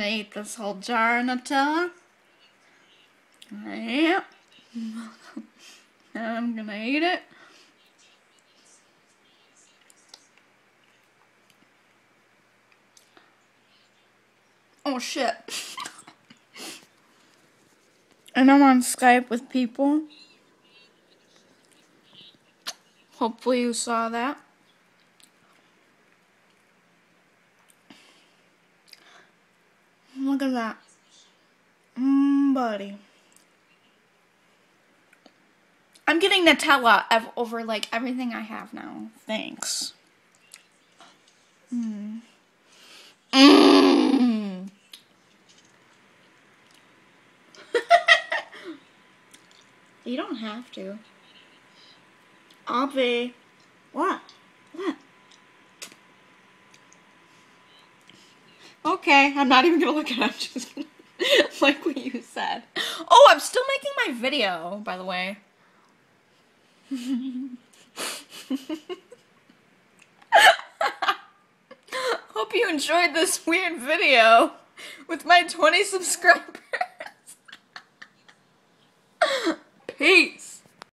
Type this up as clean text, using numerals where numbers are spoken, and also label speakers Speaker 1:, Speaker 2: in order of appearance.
Speaker 1: Eat this whole jar of Nutella. Yep. I'm gonna eat it. Oh shit. And I'm on Skype with people. Hopefully you saw that. Look at that. Buddy. I'm getting Nutella over like everything I have now. Thanks. You don't have to. Avi. What? What? Okay, I'm not even gonna look at it. I'm just gonna like what you said. Oh, I'm still making my video, by the way. Hope you enjoyed this weird video with my 20 subscribers. Peace.